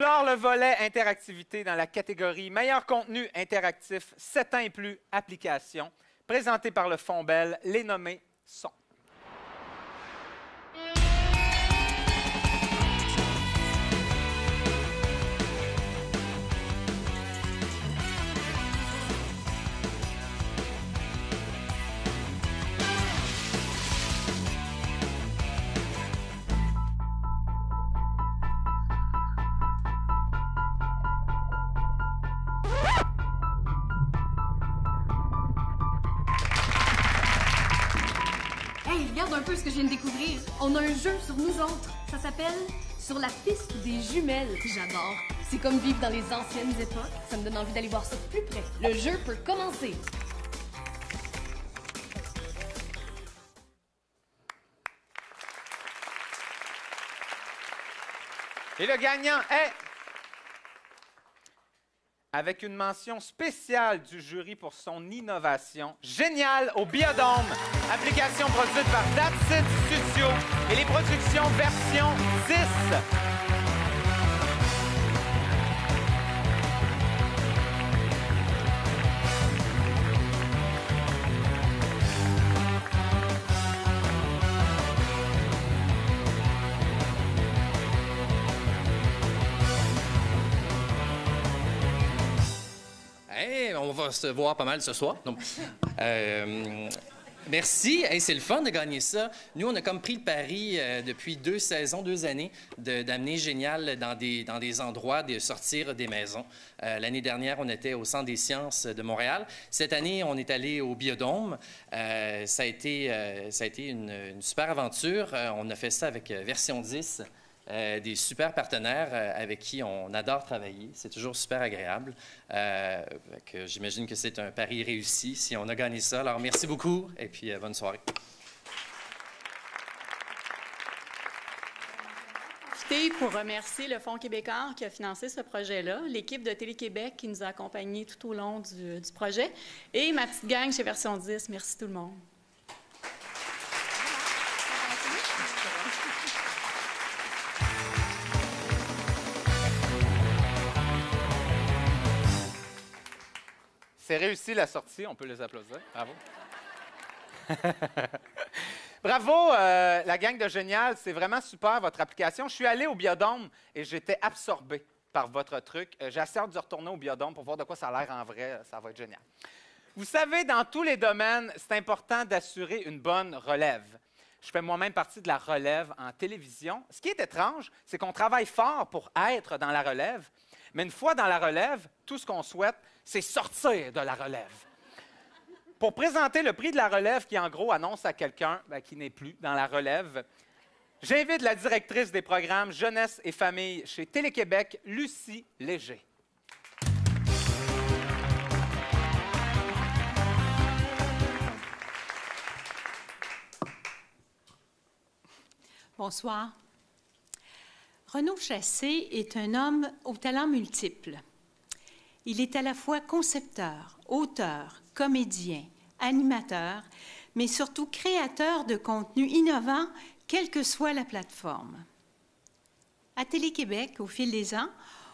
clore le volet interactivité dans la catégorie meilleur contenu interactif 7 ans et plus application, présenté par le Fonds Bell, les nommés sont... Regarde un peu ce que je viens de découvrir. On a un jeu sur nous autres. Ça s'appelle Sur la piste des jumelles. J'adore. C'est comme vivre dans les anciennes époques. Ça me donne envie d'aller voir ça de plus près. Le jeu peut commencer. Et le gagnant est... avec une mention spéciale du jury pour son innovation. Génial au Biodôme. Application produite par That's It Studio et les productions version 10. On va se voir pas mal ce soir. Donc, merci. Hey, c'est le fun de gagner ça. Nous, on a comme pris le pari depuis 2 saisons, 2 années, d'amener Génial dans des endroits, de sortir des maisons. L'année dernière, on était au Centre des sciences de Montréal. Cette année, on est allé au Biodôme. Ça a été une super aventure. On a fait ça avec version 10. Des super partenaires avec qui on adore travailler. C'est toujours super agréable. J'imagine que c'est un pari réussi si on a gagné ça. Alors, merci beaucoup et puis bonne soirée. Pour remercier le Fonds québécois qui a financé ce projet-là, l'équipe de Télé-Québec qui nous a accompagnés tout au long du projet et ma petite gang chez Version 10. Merci tout le monde. C'est réussi la sortie, on peut les applaudir. Bravo. Bravo, la gang de Génial. C'est vraiment super, votre application. Je suis allé au Biodôme et j'étais absorbé par votre truc. J'ai assez hâte de retourner au Biodôme pour voir de quoi ça a l'air en vrai. Ça va être génial. Vous savez, dans tous les domaines, c'est important d'assurer une bonne relève. Je fais moi-même partie de la relève en télévision. Ce qui est étrange, c'est qu'on travaille fort pour être dans la relève, mais une fois dans la relève, tout ce qu'on souhaite, c'est sortir de la relève. Pour présenter le prix de la relève qui, en gros, annonce à quelqu'un qui n'est plus dans la relève, j'invite la directrice des programmes Jeunesse et Famille chez Télé-Québec, Lucie Léger. Bonsoir. Renaud Chassé est un homme aux talents multiples. Il est à la fois concepteur, auteur, comédien, animateur, mais surtout créateur de contenus innovants, quelle que soit la plateforme. À Télé-Québec, au fil des ans,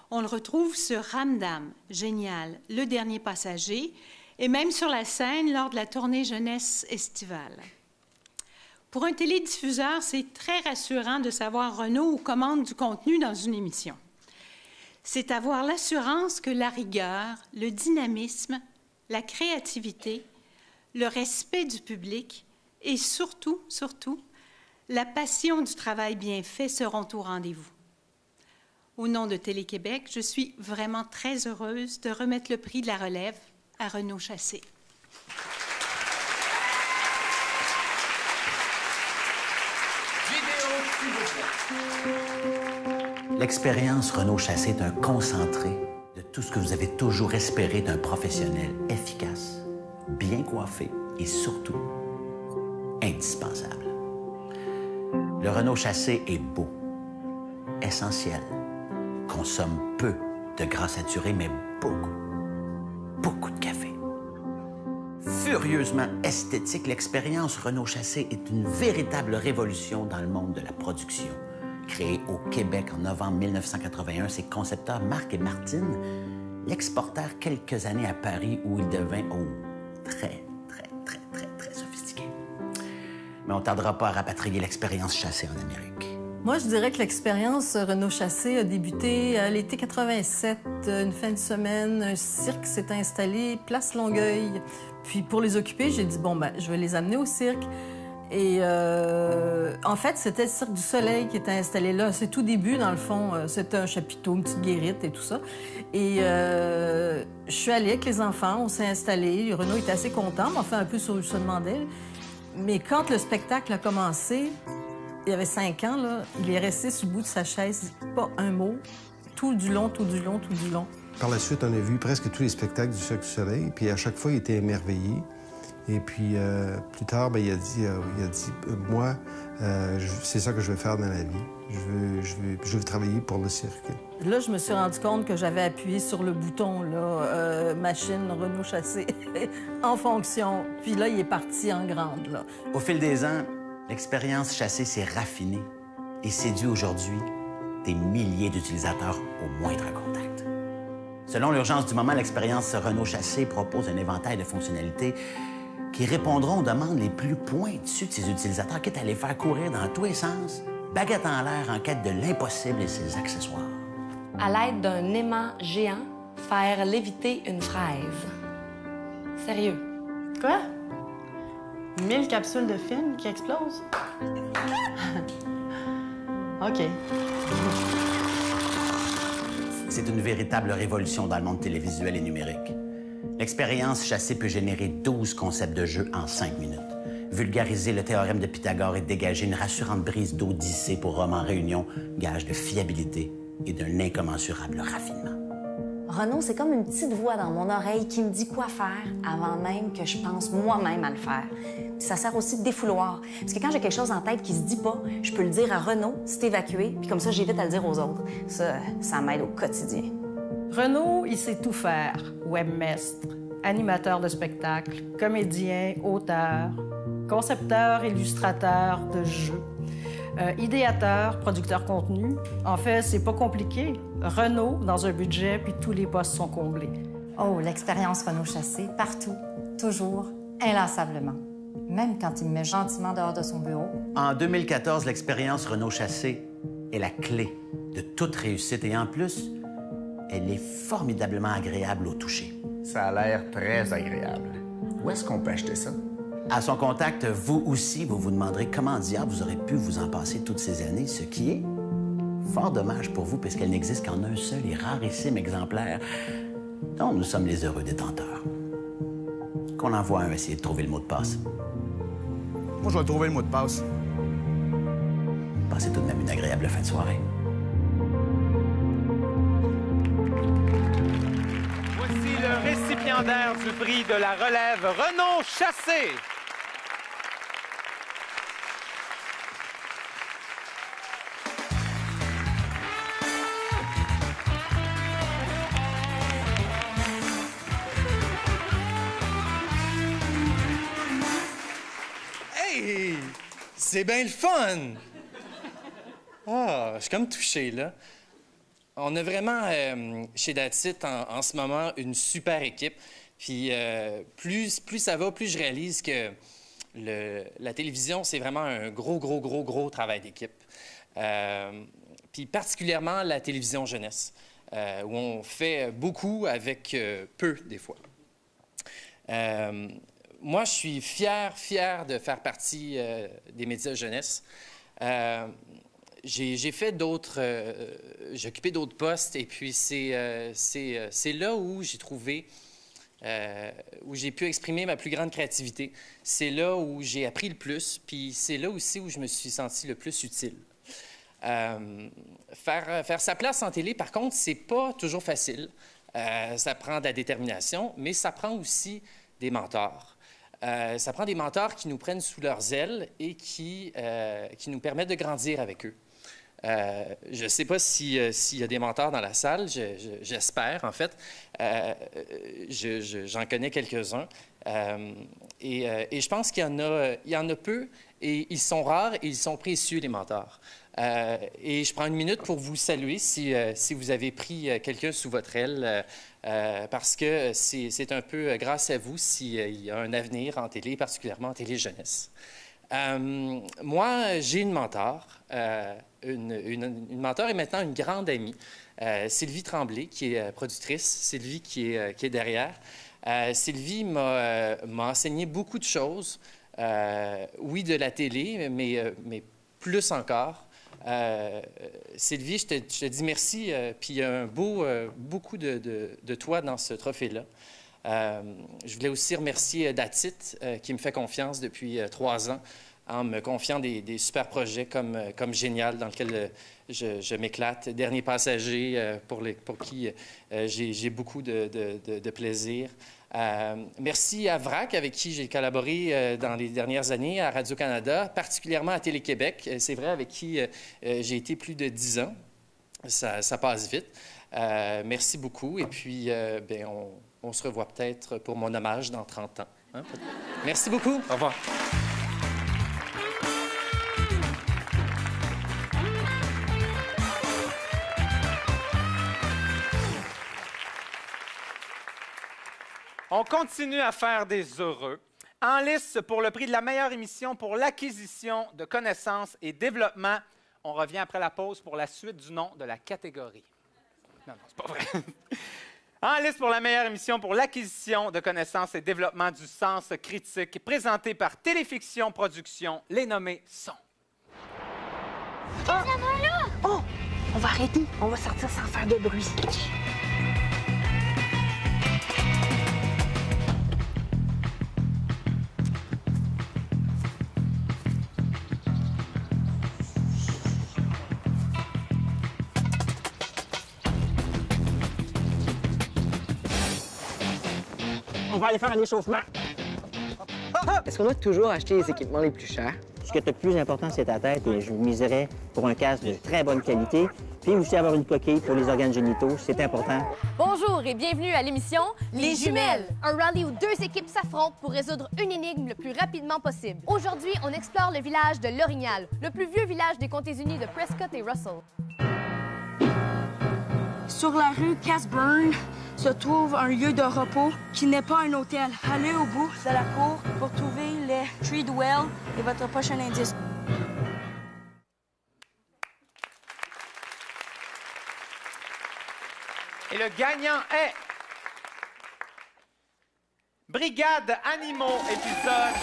on le retrouve sur Ramdam, Génial, Le Dernier Passager, et même sur la scène lors de la tournée jeunesse estivale. Pour un télédiffuseur, c'est très rassurant de savoir Renaud aux commandes du contenu dans une émission. C'est avoir l'assurance que la rigueur, le dynamisme, la créativité, le respect du public et surtout, la passion du travail bien fait seront au rendez-vous. Au nom de Télé-Québec, je suis vraiment très heureuse de remettre le prix de la relève à Renaud Chassé. L'expérience Renaud Chassé est un concentré de tout ce que vous avez toujours espéré d'un professionnel efficace, bien coiffé et surtout indispensable. Le Renaud Chassé est beau, essentiel, consomme peu de gras saturés, mais beaucoup de café. Furieusement esthétique, l'expérience Renaud Chassé est une véritable révolution dans le monde de la production, Créé au Québec en novembre 1981, ses concepteurs Marc et Martine l'exportèrent quelques années à Paris où il devint très sophistiqué. Mais on ne tardera pas à rapatrier l'expérience chassée en Amérique. Moi, je dirais que l'expérience Renault Chassé a débuté à l'été 87, une fin de semaine. Un cirque s'est installé, place Longueuil. Puis pour les occuper, j'ai dit, bon, ben, je vais les amener au cirque. Et en fait, c'était le Cirque du Soleil qui était installé là. C'est tout début, dans le fond. C'était un chapiteau, une petite guérite et tout ça. Et je suis allée avec les enfants, on s'est installés. Renaud était assez content, mais enfin un peu sur le se demandait. Mais quand le spectacle a commencé, il y avait 5 ans, là, il est resté sur le bout de sa chaise, pas un mot, tout du long. Par la suite, on a vu presque tous les spectacles du Cirque du Soleil, puis à chaque fois, il était émerveillé. Et puis, plus tard, bien, il a dit moi, c'est ça que je veux faire dans la vie. Je veux travailler pour le cirque. Là, je me suis rendu compte que j'avais appuyé sur le bouton, là, machine Renault Chassé, en fonction. Puis là, il est parti en grande, là. Au fil des ans, l'expérience chassée s'est raffinée et séduit aujourd'hui des milliers d'utilisateurs au moindre contact. Selon l'urgence du moment, l'expérience Renault Chassé propose un éventail de fonctionnalités qui répondront aux demandes les plus pointues de ses utilisateurs, quitte à les faire courir dans tous les sens, baguette en l'air en quête de l'impossible et ses accessoires. À l'aide d'un aimant géant, faire léviter une fraise. Sérieux. Quoi? 1000 capsules de film qui explosent? OK. C'est une véritable révolution dans le monde télévisuel et numérique. L'expérience Chassé peut générer 12 concepts de jeu en 5 minutes, vulgariser le théorème de Pythagore et dégager une rassurante brise d'Odyssée pour Rome en réunion, gage de fiabilité et d'un incommensurable raffinement. Renaud, c'est comme une petite voix dans mon oreille qui me dit quoi faire avant même que je pense moi-même à le faire. Puis ça sert aussi de défouloir. Parce que quand j'ai quelque chose en tête qui se dit pas, je peux le dire à Renaud, c'est évacué, puis comme ça, j'évite à le dire aux autres. Ça m'aide au quotidien. Renaud, il sait tout faire. Webmestre, animateur de spectacle, comédien, auteur, concepteur, illustrateur de jeux, idéateur, producteur contenu. En fait, c'est pas compliqué. Renaud, dans un budget, puis tous les postes sont comblés. Oh, l'expérience Renault Chassé, partout, toujours, inlassablement. Même quand il me met gentiment dehors de son bureau. En 2014, l'expérience Renault Chassé est la clé de toute réussite et en plus, elle est formidablement agréable au toucher. Ça a l'air très agréable. Où est-ce qu'on peut acheter ça? À son contact, vous aussi, vous vous demanderez comment diable vous aurez pu vous en passer toutes ces années, ce qui est fort dommage pour vous puisqu'elle n'existe qu'en un seul et rarissime exemplaire dont nous sommes les heureux détenteurs. Qu'on envoie un essayer de trouver le mot de passe. Moi, je vais trouver le mot de passe. Passez tout de même une agréable fin de soirée. Voici le récipiendaire du prix de la relève, Renault Chassé. Hey! C'est bien le fun! Ah, je suis comme touché, là. On a vraiment, chez That's It, en ce moment, une super équipe. Puis plus ça va, plus je réalise que la télévision, c'est vraiment un gros travail d'équipe. Puis particulièrement la télévision jeunesse, où on fait beaucoup avec peu, des fois. Moi, je suis fier de faire partie des médias jeunesse. J'ai fait d'autres... j'ai occupé d'autres postes et puis c'est là où j'ai trouvé... où j'ai pu exprimer ma plus grande créativité. C'est là où j'ai appris le plus, puis c'est là aussi où je me suis senti le plus utile. Faire sa place en télé, par contre, c'est pas toujours facile. Ça prend de la détermination, mais ça prend aussi des mentors. Ça prend des mentors qui nous prennent sous leurs ailes et qui nous permettent de grandir avec eux. Je ne sais pas s'il y a des mentors dans la salle, j'espère, en fait. J'en connais quelques-uns. Et je pense qu'il y en a peu, et ils sont rares et ils sont précieux, les mentors. Et je prends une minute pour vous saluer si vous avez pris quelqu'un sous votre aile, parce que c'est un peu grâce à vous s'il y a un avenir en télé, particulièrement en télé-jeunesse. Moi, j'ai une mentor, une mentor et maintenant une grande amie, Sylvie Tremblay, qui est productrice, Sylvie qui est derrière. Sylvie m'a enseigné beaucoup de choses, oui, de la télé, mais plus encore. Sylvie, je te dis merci, puis il y a beaucoup de toi dans ce trophée-là. Je voulais aussi remercier Datit, qui me fait confiance depuis 3 ans, en me confiant des super projets comme Génial, dans lequel je m'éclate. Dernier passager, pour qui j'ai beaucoup de plaisir. Merci à VRAC, avec qui j'ai collaboré dans les dernières années à Radio-Canada, particulièrement à Télé-Québec. C'est vrai, avec qui j'ai été plus de 10 ans. Ça passe vite. Merci beaucoup. Et puis, on se revoit peut-être pour mon hommage dans 30 ans. Hein? Merci beaucoup. Au revoir. On continue à faire des heureux. En lice pour le prix de la meilleure émission pour l'acquisition de connaissances et développement. On revient après la pause pour la suite du nom de la catégorie. Non, c'est pas vrai. En lice pour la meilleure émission pour l'acquisition de connaissances et développement du sens critique, présentée par Téléfiction Productions, les nommés sont... Oh! On va arrêter. On va sortir sans faire de bruit. On va aller faire un échauffement. Est-ce qu'on doit toujours acheter les équipements les plus chers? Ce qui est le plus important, c'est ta tête, et je vous miserais pour un casque de très bonne qualité. Puis aussi avoir une coquille pour les organes génitaux, c'est important. Bonjour et bienvenue à l'émission Les Jumelles, un rallye où 2 équipes s'affrontent pour résoudre une énigme le plus rapidement possible. Aujourd'hui, on explore le village de L'Orignal, le plus vieux village des Comtés-Unis de Prescott et Russell. Sur la rue Casburn se trouve un lieu de repos qui n'est pas un hôtel. Allez au bout de la cour pour trouver les Treadwell et votre prochain indice. Et le gagnant est... Brigade Animaux, épisode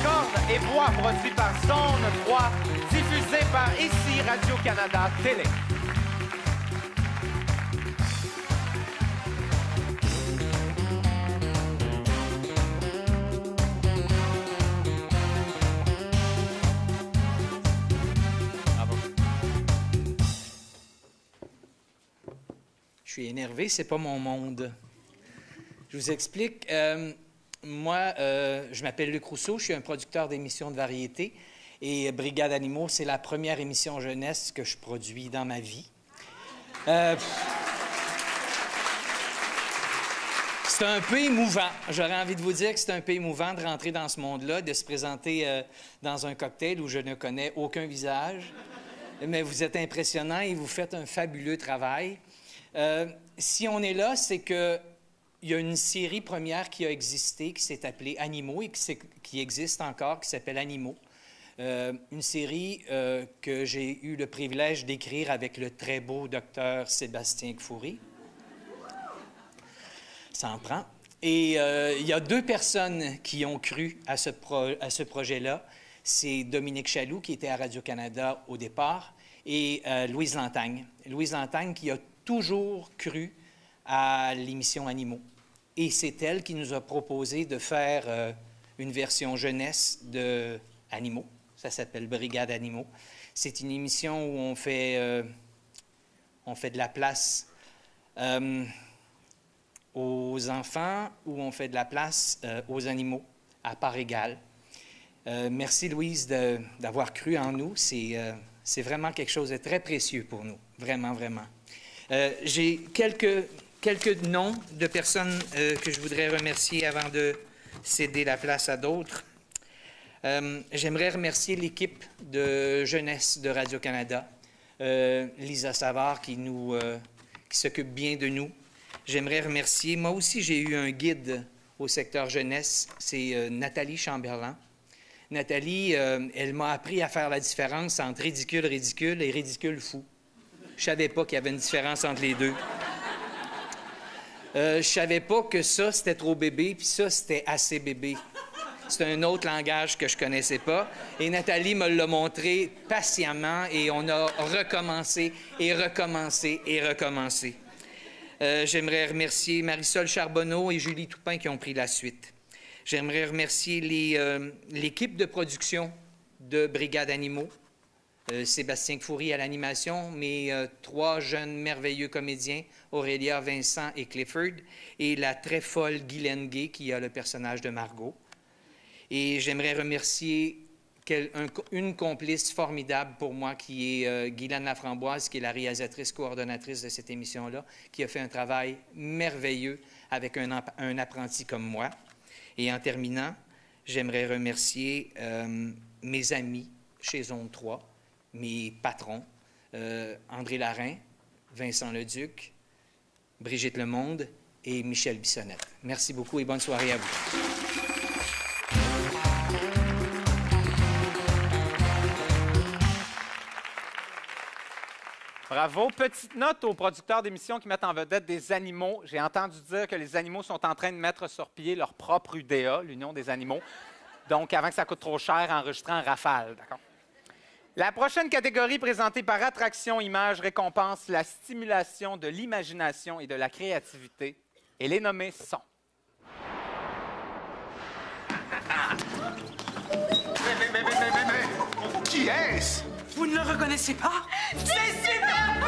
Cordes et bois, produit par Zone 3, diffusé par ici Radio-Canada Télé. Je suis énervé, c'est pas mon monde. Je vous explique. Moi, je m'appelle Luc Rousseau, je suis un producteur d'émissions de variété. Et Brigade Animaux, c'est la première émission jeunesse que je produis dans ma vie. C'est un peu émouvant. J'aurais envie de vous dire que c'est un peu émouvant de rentrer dans ce monde-là, de se présenter dans un cocktail où je ne connais aucun visage. Mais vous êtes impressionnant et vous faites un fabuleux travail. Si on est là, c'est qu'il y a une série première qui a existé, qui s'est appelée Animaux et qui existe encore, qui s'appelle Animaux. Une série que j'ai eu le privilège d'écrire avec le très beau docteur Sébastien Kfouri. Ça en prend. Et il y a 2 personnes qui ont cru à ce projet-là. C'est Dominique Chaloux, qui était à Radio-Canada au départ, et Louise Lantagne. Louise Lantagne qui a toujours cru à l'émission Animaux. Et c'est elle qui nous a proposé de faire une version jeunesse de Animaux. Ça s'appelle Brigade Animaux. C'est une émission où on fait de la place aux enfants, où on fait de la place aux animaux, à part égale. Merci, Louise, d'avoir cru en nous. C'est vraiment quelque chose de très précieux pour nous. Vraiment, vraiment. J'ai quelques noms de personnes que je voudrais remercier avant de céder la place à d'autres. J'aimerais remercier l'équipe de jeunesse de Radio-Canada, Lisa Savard qui s'occupe bien de nous. J'aimerais remercier, moi aussi j'ai eu un guide au secteur jeunesse, c'est Nathalie Chamberlain. Nathalie, elle m'a appris à faire la différence entre ridicule et ridicule fou. Je savais pas qu'il y avait une différence entre les deux. Je savais pas que ça, c'était trop bébé, puis ça, c'était assez bébé. C'est un autre langage que je connaissais pas. Et Nathalie me l'a montré patiemment et on a recommencé et recommencé et recommencé. J'aimerais remercier Marisol Charbonneau et Julie Toupin qui ont pris la suite. J'aimerais remercier l'équipe de production de Brigade Animaux, Sébastien Kfoury à l'animation, mes 3 jeunes merveilleux comédiens, Aurélia, Vincent et Clifford, et la très folle Guylaine Gay qui a le personnage de Margot. Et j'aimerais remercier une complice formidable pour moi qui est Guylaine Laframboise, qui est la réalisatrice coordonnatrice de cette émission-là, qui a fait un travail merveilleux avec un apprenti comme moi. Et en terminant, j'aimerais remercier mes amis chez Zone 3, mes patrons, André Larin, Vincent Leduc, Brigitte Lemonde et Michel Bissonnette. Merci beaucoup et bonne soirée à vous. Bravo. Petite note aux producteurs d'émissions qui mettent en vedette des animaux. J'ai entendu dire que les animaux sont en train de mettre sur pied leur propre UDA, l'Union des animaux. Donc, avant que ça coûte trop cher, enregistrer en rafale, d'accord? La prochaine catégorie présentée par Attraction Image récompense la stimulation de l'imagination et de la créativité. Elle est nommée Son. Mais, qui est-ce? Vous ne le reconnaissez pas? C'est super beau!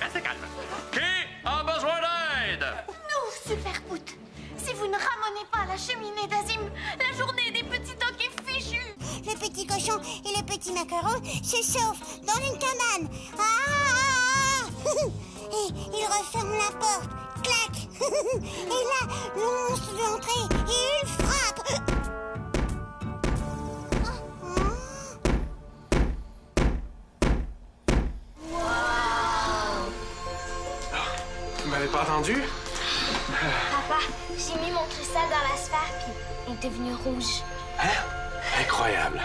Restez calme. Qui a besoin d'aide? Nous, Superboot. Si vous ne ramenez pas la cheminée d'Azim, la journée des petits tocs est fichue. Le petit cochon et le petit macaron se chauffent dans une cabane. Et il referme la porte. Clac. Et là, le monstre veut entrer et il frappe. Vous m'avez pas entendu? Papa, j'ai mis mon cristal dans la sphère puis il est devenu rouge. Hein? Incroyable.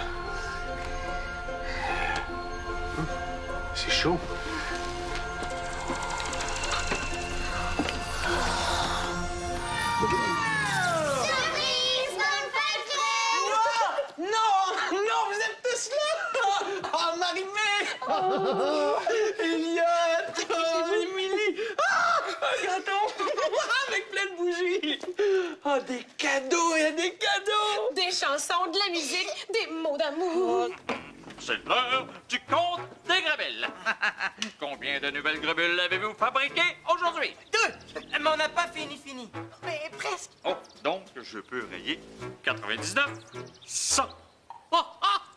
C'est chaud. Surprise dans le paquet! Non, vous êtes tous là! Oh, Marie-Mé! Elliot! Émilie! Un gâteau! Avec plein de bougies! Oh, des cadeaux! Il y a des cadeaux! Des chansons, de la musique, des mots d'amour. C'est l'heure du compte des grabules. Combien de nouvelles grabules avez-vous fabriquées aujourd'hui? 2! Mais on n'a pas fini. Mais presque. Oh, donc je peux rayer 99, 100.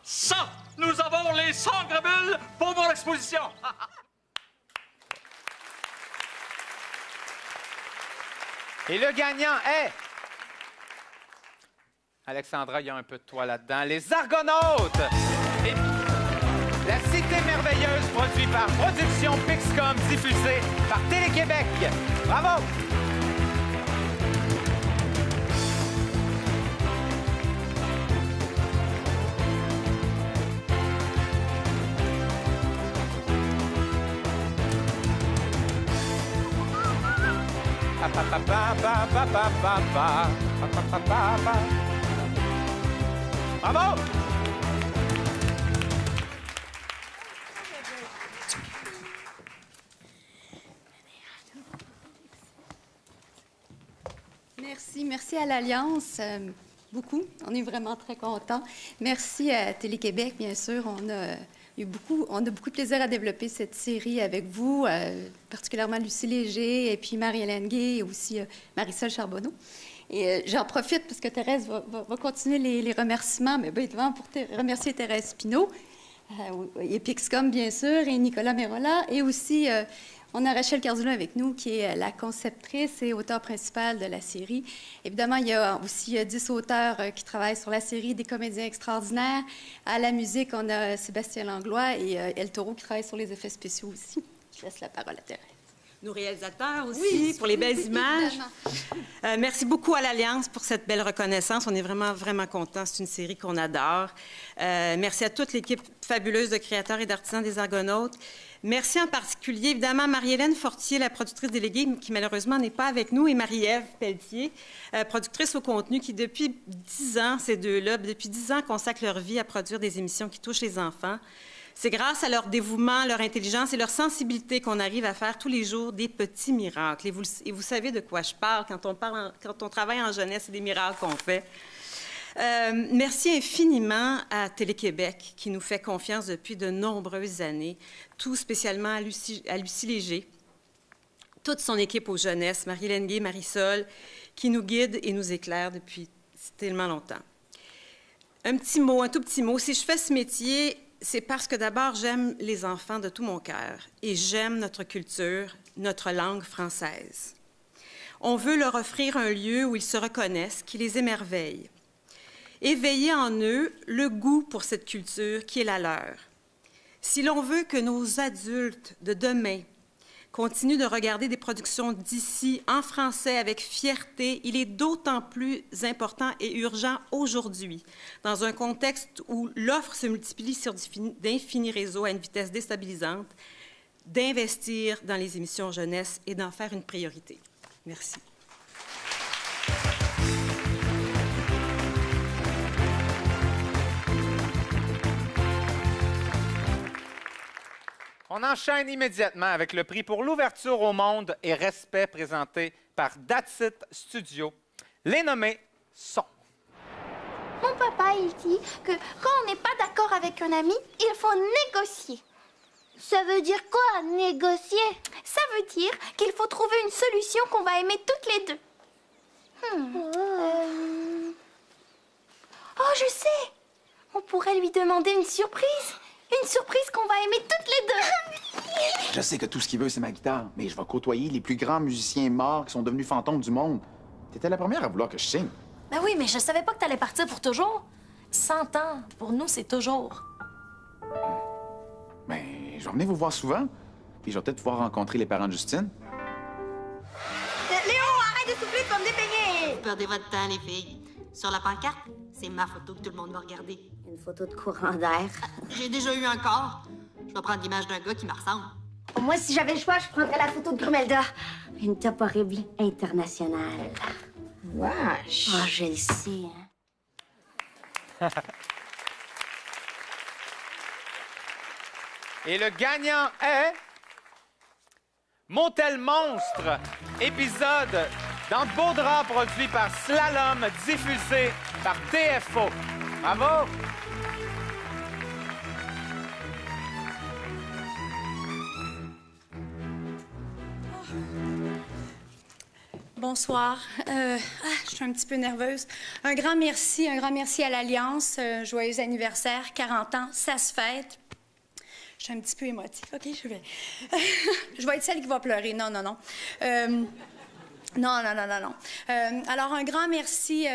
100! Nous avons les 100 grabules pour mon exposition. Et le gagnant est... Alexandra, il y a un peu de toi là-dedans. Les Argonautes! Et... La Cité merveilleuse, produite par Production Pixcom, diffusée par Télé-Québec. Bravo! Bravo! Merci à l'Alliance, beaucoup. On est vraiment très contents. Merci à Télé-Québec, bien sûr. On a beaucoup de plaisir à développer cette série avec vous, particulièrement Lucie Léger et puis Marie-Hélène Gay et aussi Marisol Charbonneau. Et j'en profite parce que Thérèse va continuer les remerciements, mais devant pour remercier Thérèse Pinault, et Pixcom, bien sûr, et Nicolas Merola, et aussi... On a Rachel Cardullo avec nous, qui est la conceptrice et auteure principale de la série. Évidemment, il y a aussi 10 auteurs qui travaillent sur la série, des comédiens extraordinaires. À la musique, on a Sébastien Langlois et El Toro qui travaillent sur les effets spéciaux aussi. Je laisse la parole à Thérèse. Nos réalisateurs aussi, pour les belles images. Merci beaucoup à l'Alliance pour cette belle reconnaissance. On est vraiment, vraiment contents. C'est une série qu'on adore. Merci à toute l'équipe fabuleuse de créateurs et d'artisans des Argonautes. Merci en particulier, évidemment, à Marie-Hélène Fortier, la productrice déléguée, qui malheureusement n'est pas avec nous, et Marie-Ève Pelletier, productrice au contenu, qui depuis 10 ans, ces deux-là, depuis 10 ans, consacrent leur vie à produire des émissions qui touchent les enfants. C'est grâce à leur dévouement, leur intelligence et leur sensibilité qu'on arrive à faire tous les jours des petits miracles. Et vous savez de quoi je parle quand on travaille en jeunesse, c'est des miracles qu'on fait. Merci infiniment à Télé-Québec qui nous fait confiance depuis de nombreuses années, tout spécialement à Lucie Léger, toute son équipe aux jeunesses, Marie-Hélène Gué, Marisol, qui nous guide et nous éclaire depuis tellement longtemps. Un tout petit mot. Si je fais ce métier, c'est parce que d'abord, j'aime les enfants de tout mon cœur et j'aime notre culture, notre langue française. On veut leur offrir un lieu où ils se reconnaissent, qui les émerveille. Éveiller en eux le goût pour cette culture qui est la leur. Si l'on veut que nos adultes de demain continuent de regarder des productions d'ici en français avec fierté, il est d'autant plus important et urgent aujourd'hui, dans un contexte où l'offre se multiplie sur d'infinis réseaux à une vitesse déstabilisante, d'investir dans les émissions jeunesse et d'en faire une priorité. Merci. On enchaîne immédiatement avec le prix pour l'ouverture au monde et respect présenté par That's It Studio. Les nommés sont... Mon papa, il dit que quand on n'est pas d'accord avec un ami, il faut négocier. Ça veut dire quoi, négocier? Ça veut dire qu'il faut trouver une solution qu'on va aimer toutes les deux. Oh, je sais! On pourrait lui demander une surprise. Une surprise qu'on va aimer toutes les deux. Je sais que tout ce qu'il veut, c'est ma guitare, mais je vais côtoyer les plus grands musiciens morts qui sont devenus fantômes du monde. T'étais la première à vouloir que je signe. Ben oui, mais je savais pas que t'allais partir pour toujours. 100 ans, pour nous, c'est toujours. Ben, je vais venir vous voir souvent, puis je vais peut-être pouvoir rencontrer les parents de Justine. Léo, arrête de souffler, tu vas me dépeigner! Vous perdez votre temps, les filles. Sur la pancarte, c'est ma photo que tout le monde va regarder. Une photo de courant d'air. J'ai déjà eu un corps. Je vais prendre l'image d'un gars qui me ressemble. Moi, si j'avais le choix, je prendrais la photo de Grumelda. Une top horrible internationale. Wesh! Oh, je le sais, hein. Et le gagnant est... Motel Monstre, épisode dans de beaux draps produit par Slalom, diffusé par TFO. Bravo! Bonsoir. Je suis un petit peu nerveuse. Un grand merci à l'Alliance. Joyeux anniversaire, 40 ans, ça se fête. Je suis un petit peu émotive. OK, je vais... je vais être celle qui va pleurer. Non. Non. Alors, un grand merci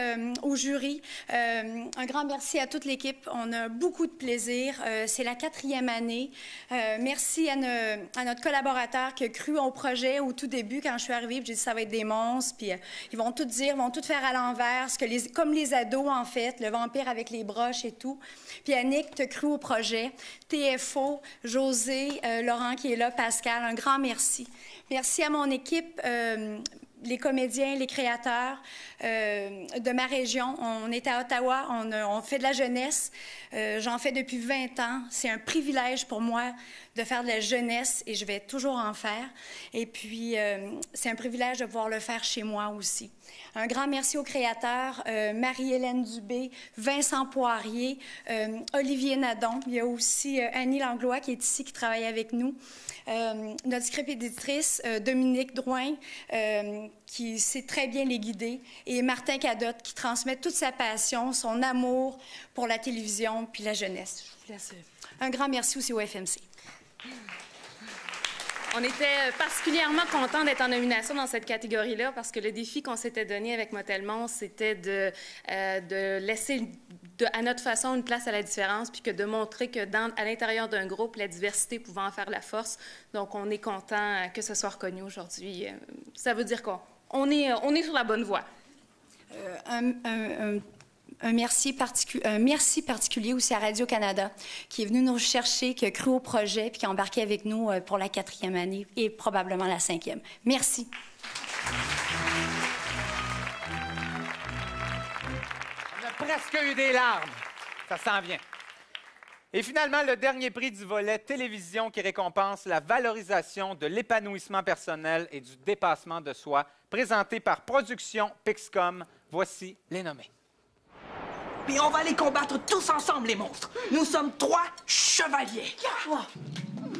au jury, un grand merci à toute l'équipe. On a beaucoup de plaisir. C'est la 4e année. Merci à notre collaborateur qui a cru au projet au tout début. Quand je suis arrivée, j'ai dit ça va être des monstres. Puis ils vont tout dire, ils vont tout faire à l'envers, comme les ados, en fait, le vampire avec les broches et tout. Puis Annick, tu as cru au projet. TFO, José, Laurent qui est là, Pascal, un grand merci. Merci à mon équipe, les comédiens, les créateurs de ma région. On est à Ottawa, on fait de la jeunesse. J'en fais depuis 20 ans. C'est un privilège pour moi de faire de la jeunesse et je vais toujours en faire. Et puis, c'est un privilège de pouvoir le faire chez moi aussi. Un grand merci aux créateurs, Marie-Hélène Dubé, Vincent Poirier, Olivier Nadon. Il y a aussi Annie Langlois qui est ici, qui travaille avec nous. Notre script éditrice, Dominique Drouin, qui sait très bien les guider, et Martin Cadotte, qui transmet toute sa passion, son amour pour la télévision puis la jeunesse. Je vous laisse. Un grand merci aussi au FMC. On était particulièrement contents d'être en nomination dans cette catégorie-là parce que le défi qu'on s'était donné avec Motelmont, c'était de laisser à notre façon une place à la différence puis que de montrer que à l'intérieur d'un groupe, la diversité pouvait en faire la force. Donc, on est content que ce soit reconnu aujourd'hui. Ça veut dire qu'on est sur la bonne voie. Un merci particulier aussi à Radio-Canada, qui est venu nous chercher, qui a cru au projet, puis qui a embarqué avec nous pour la 4e année et probablement la 5e. Merci. On a presque eu des larmes. Ça s'en vient. Et finalement, le dernier prix du volet télévision qui récompense la valorisation de l'épanouissement personnel et du dépassement de soi, présenté par Production Pixcom. Voici les nommés. Puis on va les combattre tous ensemble, les monstres. Nous sommes 3 chevaliers.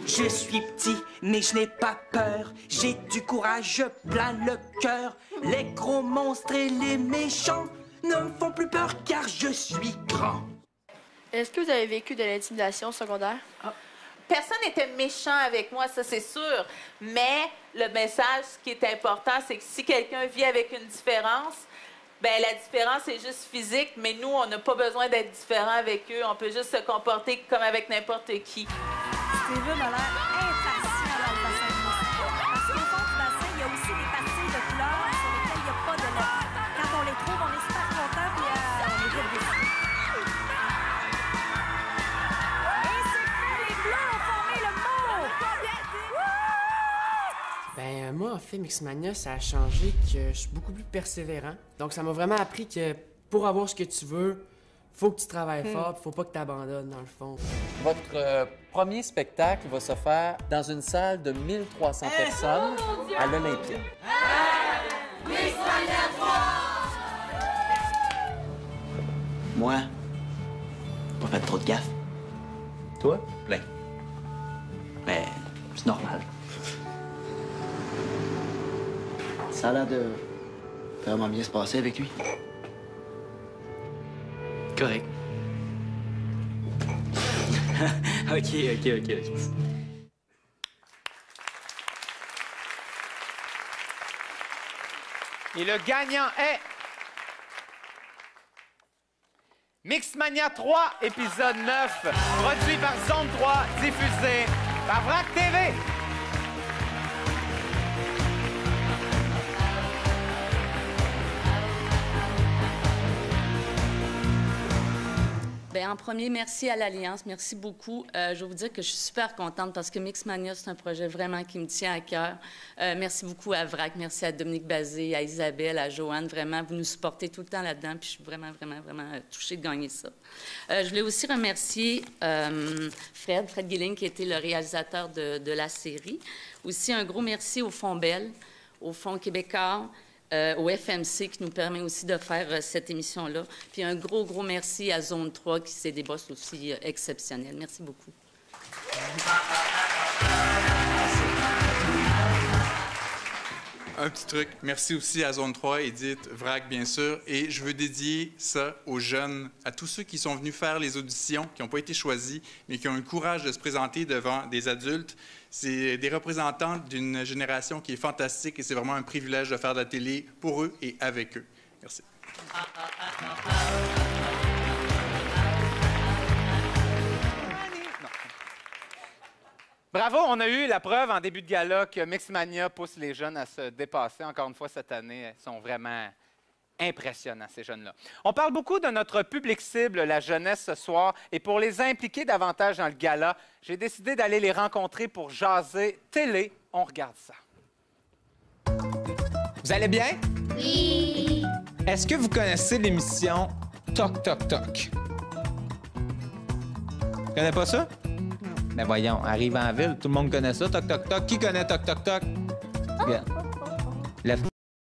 Je suis petit, mais je n'ai pas peur. J'ai du courage plein le cœur. Les gros monstres et les méchants ne me font plus peur car je suis grand. Est-ce que vous avez vécu de l'intimidation au secondaire? Personne n'était méchant avec moi, ça c'est sûr. Mais le message, ce qui est important, c'est que si quelqu'un vit avec une différence, bien, la différence est juste physique, mais nous, on n'a pas besoin d'être différents avec eux. On peut juste se comporter comme avec n'importe qui. Steven a l'air impatient dans le bassin de moi. Parce qu'au fond du bassin, il y a aussi des pastilles de couleurs sur lesquelles il n'y a pas de lettres. Quand on les trouve, on est super content puis on est vite déçus. Et c'est fait, les bleus ont formé le mot! Ben, moi, en fait, Mixmania, ça a changé que je suis beaucoup plus persévérant. Donc, ça m'a vraiment appris que pour avoir ce que tu veux, faut que tu travailles fort, faut pas que tu abandonnes, dans le fond. Votre premier spectacle va se faire dans une salle de 1300 personnes à l'Olympia. Moi, pas fait trop de gaffe. Toi? Plein. Mais c'est normal. Ça a l'air de vraiment bien se passer avec lui. Correct. OK. Et le gagnant est... Mixmania 3, épisode 9, produit par Zone 3, diffusé par VRAC TV. Bien, en premier, merci à l'Alliance. Merci beaucoup. Je vais vous dire que je suis super contente parce que Mixmania, c'est un projet vraiment qui me tient à cœur. Merci beaucoup à VRAC. Merci à Dominique Bazé, à Isabelle, à Joanne. Vraiment, vous nous supportez tout le temps là-dedans. Puis je suis vraiment touchée de gagner ça. Je voulais aussi remercier Fred Guilling, qui était le réalisateur de la série. Aussi, un gros merci au Fonds Bell, au Fonds québécois, au FMC qui nous permet aussi de faire cette émission-là. Puis un gros merci à Zone 3 qui c'est des boss aussi exceptionnels. Merci beaucoup. Un petit truc. Merci aussi à Zone 3, Edith, VRAC, bien sûr. Et je veux dédier ça aux jeunes, à tous ceux qui sont venus faire les auditions, qui n'ont pas été choisis, mais qui ont eu le courage de se présenter devant des adultes. C'est des représentants d'une génération qui est fantastique et c'est vraiment un privilège de faire de la télé pour eux et avec eux. Merci. Bravo, on a eu la preuve en début de gala que Mixmania pousse les jeunes à se dépasser. Encore une fois, cette année, ils sont vraiment impressionnants, ces jeunes-là. On parle beaucoup de notre public cible, la jeunesse, ce soir. Et pour les impliquer davantage dans le gala, j'ai décidé d'aller les rencontrer pour jaser télé. On regarde ça. Vous allez bien? Oui. Est-ce que vous connaissez l'émission Toc Toc Toc? Tu connais pas ça? Ben voyons, arrive en ville, tout le monde connaît ça, Toc Toc Toc. Qui connaît Toc Toc Toc? Regarde. Lève.